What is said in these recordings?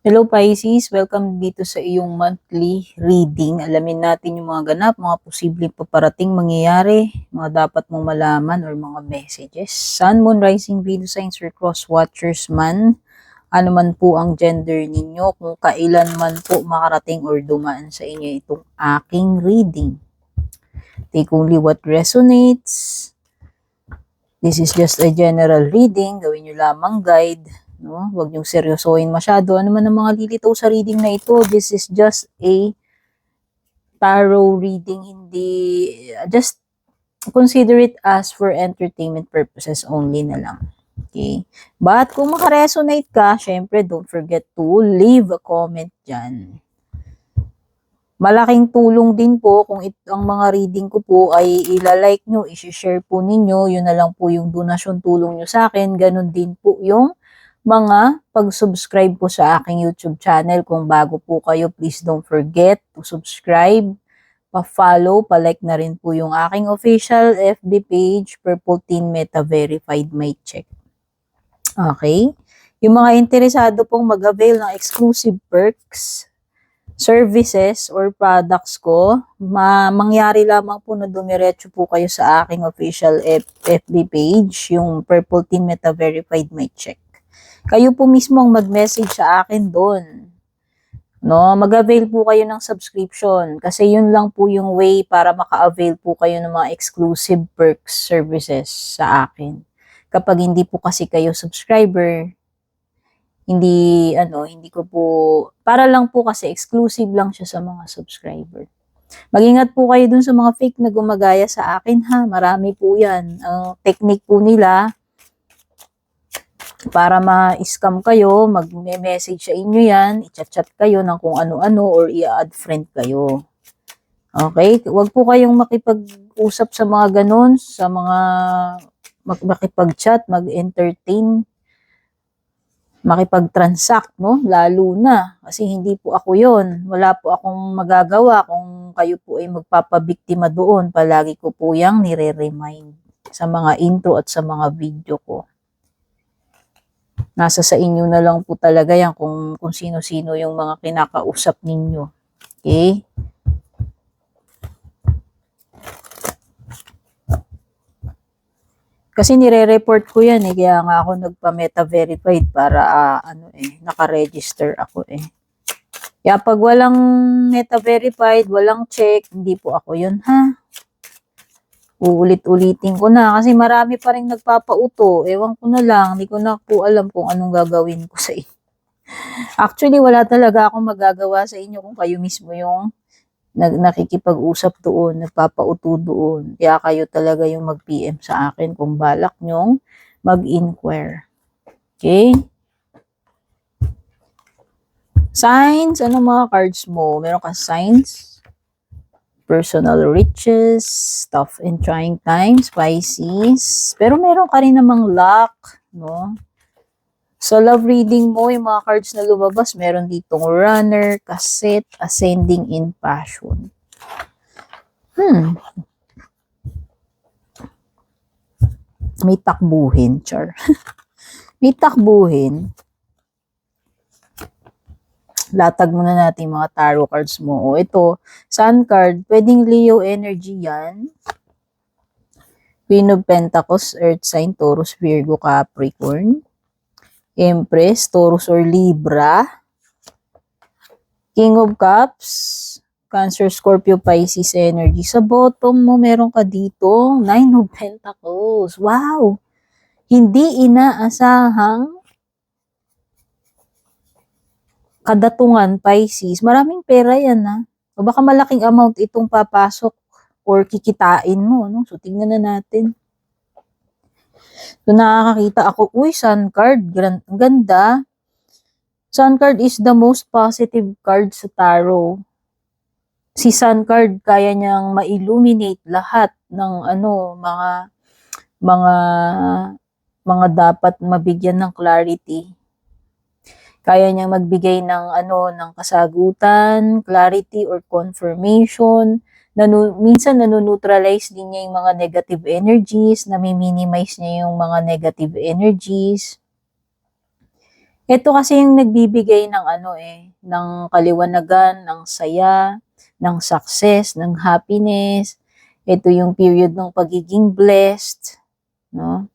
Hello Pisces, welcome dito sa iyong monthly reading. Alamin natin yung mga ganap, mga posibleng paparating mangyayari, mga dapat mong malaman or mga messages. Sun, Moon, Rising, Venus, Signs, or Cross Watchers man, ano man po ang gender ninyo, kung kailan man po makarating or dumaan sa inyo itong aking reading. Take only what resonates. This is just a general reading, gawin nyo lamang guide. No? Huwag niyong seryosohin masyado. Ano man ang mga lilitaw sa reading na ito, this is just a tarot reading. Hindi, just consider it as for entertainment purposes only na lang. Okay? But kung makaresonate ka, syempre don't forget to leave a comment dyan. Malaking tulong din po kung ang mga reading ko po ay ilalike nyo, isi-share po ninyo, yun na lang po yung donasyon tulong nyo sa akin. Ganun din po yung mga pag-subscribe po sa aking YouTube channel. Kung bago po kayo, please don't forget to subscribe, pa-follow, pa-like na rin po yung aking official FB page, Purple Teen Meta Verified, may check. Okay? Yung mga interesado pong mag-avail ng exclusive perks, services, or products ko, mangyari lamang po na dumiretso po kayo sa aking official FB page, yung Purple Teen Meta Verified, may check. Kayo po mismo ang mag-message sa akin doon. No, mag-avail po kayo ng subscription kasi yun lang po yung way para maka-avail po kayo ng mga exclusive perks services sa akin. Kapag hindi po kasi kayo subscriber, hindi ko po, para lang po kasi exclusive lang siya sa mga subscriber. Mag-ingat po kayo dun sa mga fake na gumagaya sa akin ha, marami po yan. Ang technique po nila, para ma-scam kayo, mag-message sa inyo yan, i-chat kayo ng kung ano-ano or i-add friend kayo. Okay? Huwag po kayong makipag-usap sa mga ganun, sa mga makipag-chat, mag-entertain, makipag-transact, no? Lalo na, kasi hindi po ako yon. Wala po akong magagawa kung kayo po ay magpapabiktima doon. Palagi ko po yung nire-remind sa mga intro at sa mga video ko. Nasa sa inyo na lang po talaga yan kung sino-sino yung mga kinakausap ninyo. Okay? Kasi nire-report ko yan kaya nga ako nagpa-meta verified para naka-register ako Kaya pag walang meta verified, walang check, hindi po ako yun ha. Uulit-ulitin ko na kasi marami pa rin nagpapauto. Ewan ko na lang, hindi ko na po alam kung anong gagawin ko sa inyo. Actually, wala talaga akong magagawa sa inyo kung kayo mismo yung nakikipag-usap doon, nagpapauto doon. Kaya kayo talaga yung mag-PM sa akin kung balak nyong mag-inquire. Okay? Signs, ano mga cards mo? Meron ka signs? Personal riches, tough and trying times, Pisces. Pero meron ka rin namang luck, no? Sa love reading mo, yung mga cards na lumabas, meron ditong runner, cassette, ascending in passion. May takbuhin, char. May takbuhin. Latag muna natin mga tarot cards mo. O ito, Sun card, pwedeng Leo energy yan. Queen of Pentacles, Earth sign, Taurus, Virgo, Capricorn. Empress, Taurus or Libra. King of Cups, Cancer, Scorpio, Pisces energy. Sa bottom mo, meron ka dito, Nine of Pentacles. Wow! Hindi inaasahang kadatungan, Pisces. Maraming pera yan ha. O baka malaking amount itong papasok or kikitain mo. No? So, tingnan na natin. So, nakakakita ako, Sun card, ganda. Sun card is the most positive card sa tarot. Si Sun card, kaya niyang ma-illuminate lahat ng mga dapat mabigyan ng clarity. Kaya niyang magbigay ng ng kasagutan, clarity or confirmation. Minsan nano-neutralize din niya yung mga negative energies, nami-minimize niya yung mga negative energies. Ito kasi yung nagbibigay ng ng kaliwanagan, ng saya, ng success, ng happiness. Ito yung period ng pagiging blessed, no?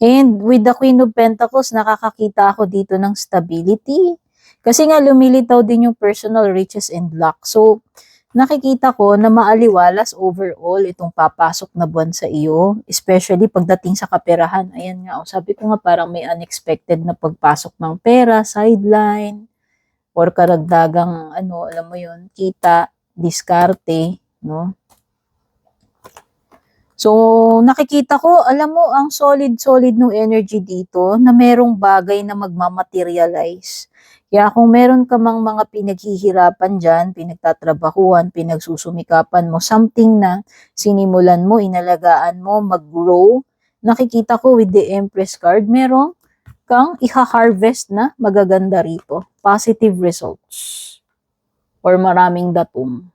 And with the Queen of Pentacles, nakakakita ako dito ng stability. Kasi nga lumilitaw din yung personal riches and luck. So, nakikita ko na maaliwalas overall itong papasok na buwan sa iyo, especially pagdating sa kaperahan. Ayan nga, sabi ko nga parang may unexpected na pagpasok ng pera, sideline, or karagdagang alam mo yun, kita, diskarte, no? So, nakikita ko, alam mo, ang solid-solid ng energy dito na merong bagay na magmamaterialize. Kaya kung meron ka mang mga pinaghihirapan dyan, pinagtatrabahuan, pinagsusumikapan mo, something na sinimulan mo, inalagaan mo, mag-grow, nakikita ko with the Empress card, meron kang iha-harvest na magaganda rito. Positive results. Or maraming datum.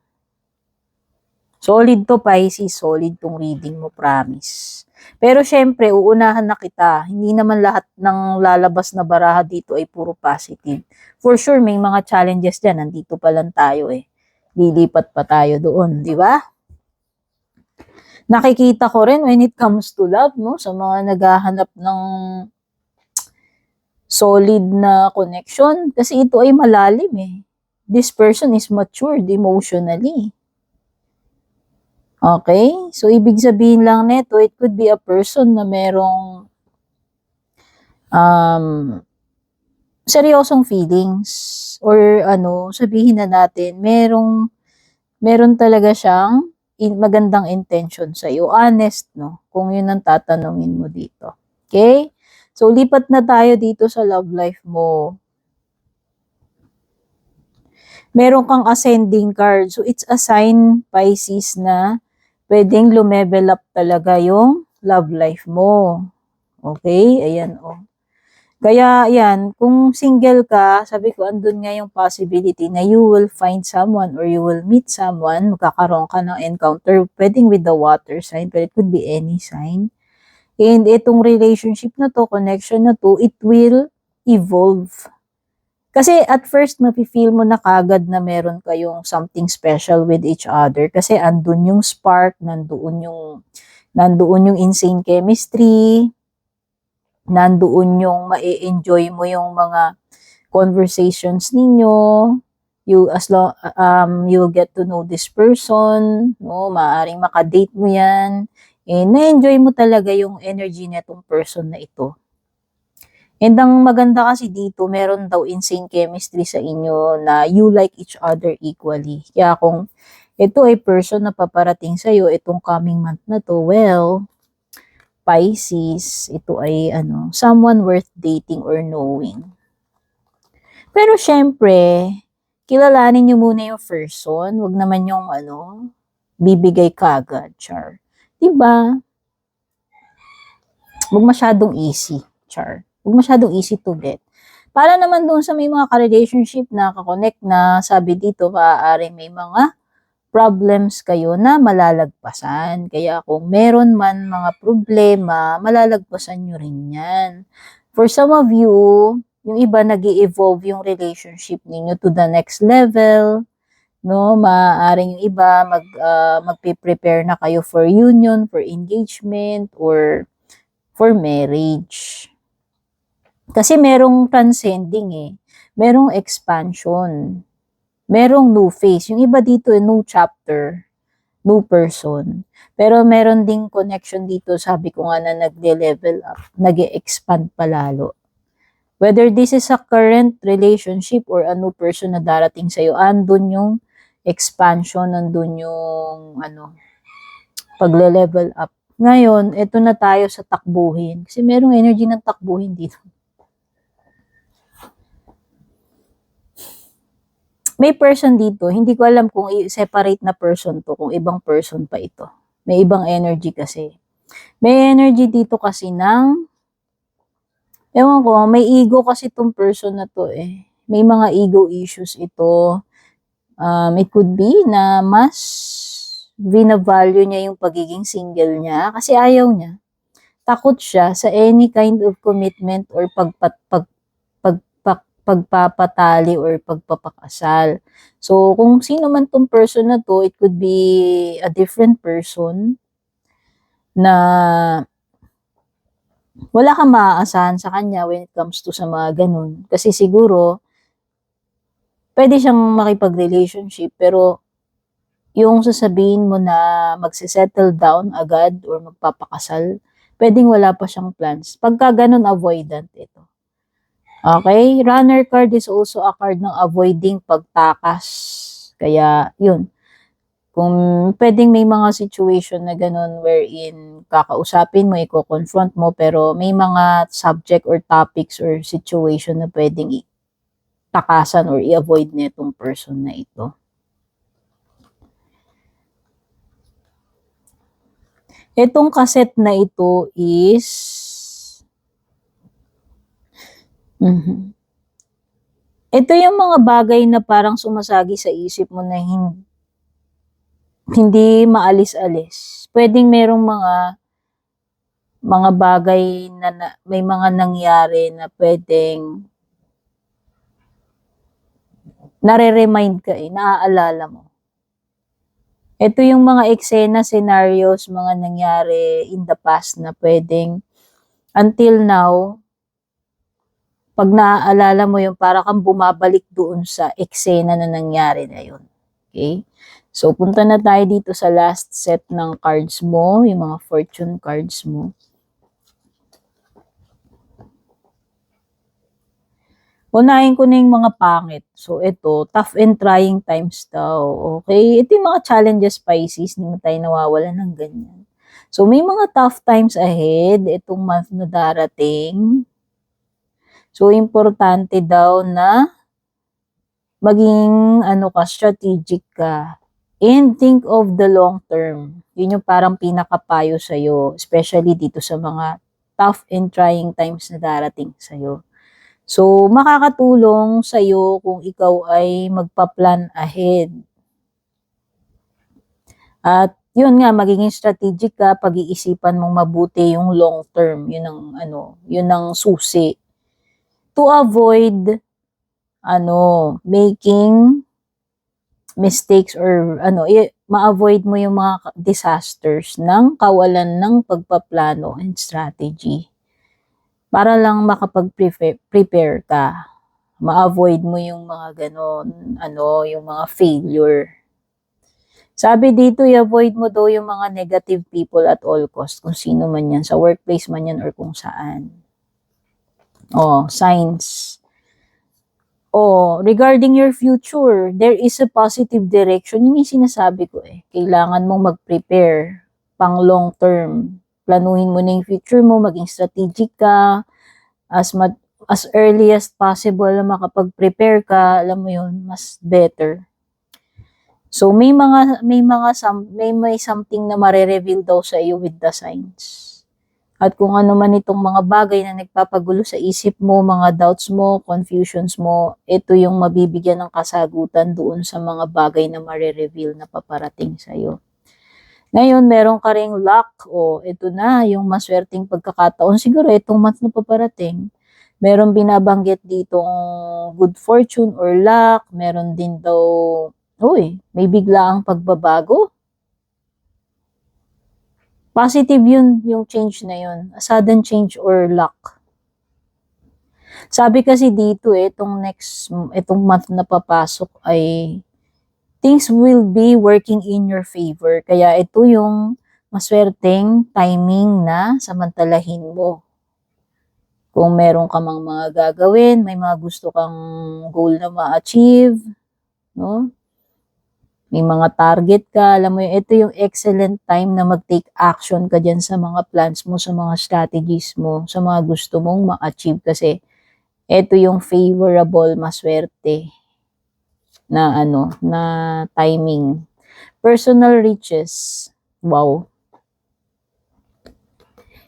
Solid to, Pisces. Solid tong reading mo, promise. Pero syempre, uunahan na kita. Hindi naman lahat ng lalabas na baraha dito ay puro positive. For sure, may mga challenges dyan. Nandito pa lang tayo eh. Lilipat pa tayo doon, di ba? Nakikita ko rin when it comes to love, no? Sa mga naghahanap ng solid na connection. Kasi ito ay malalim eh. This person is matured emotionally. Okay? So, ibig sabihin lang nito, it could be a person na merong seryosong feelings or sabihin na natin, meron talaga siyang magandang intention sa iyo. Honest, no? Kung yun ang tatanungin mo dito. Okay? So, lipat na tayo dito sa love life mo. Meron kang ascending card. So, it's a sign, Pisces, na pwedeng lumevel up talaga yung love life mo. Okay? Ayan, oh. Kaya, yan, kung single ka, sabi ko, andun nga yung possibility na you will find someone or you will meet someone, magkakaroon ka ng encounter, pwedeng with the water sign, but it could be any sign. And itong relationship na to, connection na to, it will evolve. Kasi at first, mafe-feel mo na kagad na meron kayong something special with each other. Kasi andun yung spark, nandoon yung insane chemistry, nandoon yung ma-enjoy mo yung mga conversations ninyo. You will get to know this person, no, maaring makadate mo yan. And na-enjoy mo talaga yung energy nitong person na ito. And ang maganda kasi dito, meron daw insane chemistry sa inyo na you like each other equally. Kaya kung ito ay person na paparating sa'yo, itong coming month na to, well, Pisces, ito ay someone worth dating or knowing. Pero syempre, kilalanin nyo muna yung person, wag naman yung bibigay kagad, char. Diba? Wag masyadong easy, char. Huwag masyadong easy to get. Para naman doon sa may mga ka-relationship na kakonect na sabi dito, maaari may mga problems kayo na malalagpasan. Kaya kung meron man mga problema, malalagpasan nyo rin yan. For some of you, yung iba nag-i-evolve yung relationship ninyo to the next level. No, maaaring yung iba magpe-prepare na kayo for union, for engagement, or for marriage. Kasi merong transcending eh. Merong expansion. Merong new phase. Yung iba dito, new chapter, new person. Pero meron ding connection dito, sabi ko nga na nag-level up, nag-expand palalo. Whether this is a current relationship or a new person na darating sa'yo, andun yung expansion, andun yung pagle-level up. Ngayon, ito na tayo sa takbuhin. Kasi merong energy ng takbuhin dito. May person dito, hindi ko alam kung i-separate na person to, kung ibang person pa ito. May ibang energy kasi. May energy dito kasi ewan ko, may ego kasi itong person na to eh. May mga ego issues ito. It could be na mas binavalue niya yung pagiging single niya kasi ayaw niya. takot siya sa any kind of commitment or pagpapatali or pagpapakasal. So, kung sino man tong person na to, it could be a different person na wala kang maaasahan sa kanya when it comes to sa mga ganun. Kasi siguro, pwede siyang makipag-relationship, pero yung sasabihin mo na magse-settle down agad or magpapakasal, pwedeng wala pa siyang plans. Pagka ganun, avoidant ito. Okay? Runner card is also a card ng avoiding pagtakas. Kaya, yun. Kung pwedeng may mga situation na ganun wherein kakausapin mo, i-confront mo, pero may mga subject or topics or situation na pwedeng takasan or i-avoid netong person na ito. Itong kaset na ito is ito yung mga bagay na parang sumasagi sa isip mo na hindi maalis-alis. Pwedeng merong mga bagay na may mga nangyari na pwedeng nare-remind ka naaalala mo. Ito yung mga eksena, scenarios, mga nangyari in the past na pwedeng until now, pag naaalala mo yung para kang bumabalik doon sa eksena na nangyari na yun. Okay? So, punta na tayo dito sa last set ng cards mo, yung mga fortune cards mo. Unahin ko na yung mga pangit. So, ito, tough and trying times daw. Okay? Ito yung mga challenges, Pisces. Hindi mo tayo nawawalan ng ganyan. So, may mga tough times ahead. Itong month na darating. So, importante daw na maging, strategic ka. And think of the long term. Yun yung parang pinakapayo sa'yo. Especially dito sa mga tough and trying times na darating sa'yo. So, makakatulong sa'yo kung ikaw ay magpa-plan ahead. At yun nga, magiging strategic ka, pag-iisipan mong mabuti yung long term. Yun ang susi. To avoid, making mistakes or ma-avoid mo yung mga disasters ng kawalan ng pagpaplano and strategy. Para lang makapag-prepare ka. Ma-avoid mo yung mga ganon, yung mga failure. Sabi dito, i-avoid mo daw yung mga negative people at all cost, kung sino man yan, sa workplace man yan or kung saan. Signs. Regarding your future, there is a positive direction. Yun yung sinasabi ko Kailangan mong mag-prepare pang long term. Planuhin mo na yung future mo, maging strategic ka, as early as possible na makapag-prepare ka, alam mo yun, mas better. So may something na mare-reveal daw sa iyo with the signs. At kung ano man itong mga bagay na nagpapagulo sa isip mo, mga doubts mo, confusions mo, ito yung mabibigyan ng kasagutan doon sa mga bagay na mare-reveal na paparating sa iyo. Ngayon, meron ka ring luck. Ito na, yung maswerteng pagkakataon. Siguro, itong month na paparating, meron binabanggit ditong good fortune or luck. Meron din daw, may biglaang pagbabago. Positive yun, yung change na yun. A sudden change or luck. Sabi kasi dito, itong month na papasok ay things will be working in your favor. Kaya ito yung maswerteng timing na samantalahin mo. Kung meron ka mang mga gagawin, may mga gusto kang goal na ma-achieve, no? May mga target ka, alam mo yun, ito yung excellent time na mag-take action ka dyan sa mga plans mo, sa mga strategies mo, sa mga gusto mong ma-achieve kasi ito yung favorable, maswerte na na timing. Personal riches. Wow.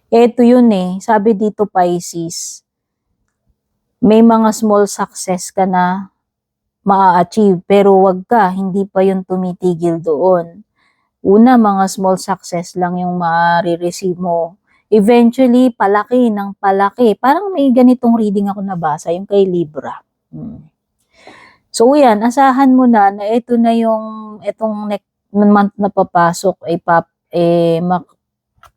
Ito yun Sabi dito, Pisces, may mga small success ka na maa-achieve, pero wag ka, hindi pa yun tumitigil doon. Una, mga small success lang yung ma-receive mo. eventually, palaki ng palaki. Parang may ganitong reading ako nabasa, yung kay Libra. So, yan, asahan mo na ito na yung, itong next month na papasok, ay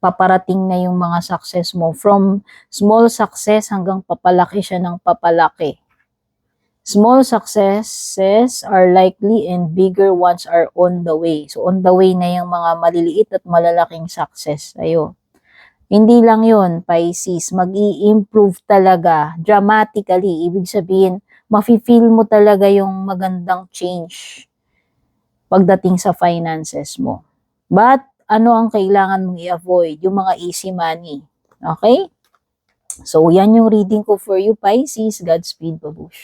paparating na yung mga success mo. From small success hanggang papalaki siya ng papalaki. Small successes are likely and bigger ones are on the way. So, on the way na yung mga maliliit at malalaking success. Ayun. Hindi lang yun, Pisces, mag-i-improve talaga dramatically. Ibig sabihin, mafe-feel mo talaga yung magandang change pagdating sa finances mo. But, ano ang kailangan mong i-avoid? Yung mga easy money. Okay? So, yan yung reading ko for you, Pisces. Godspeed, babush.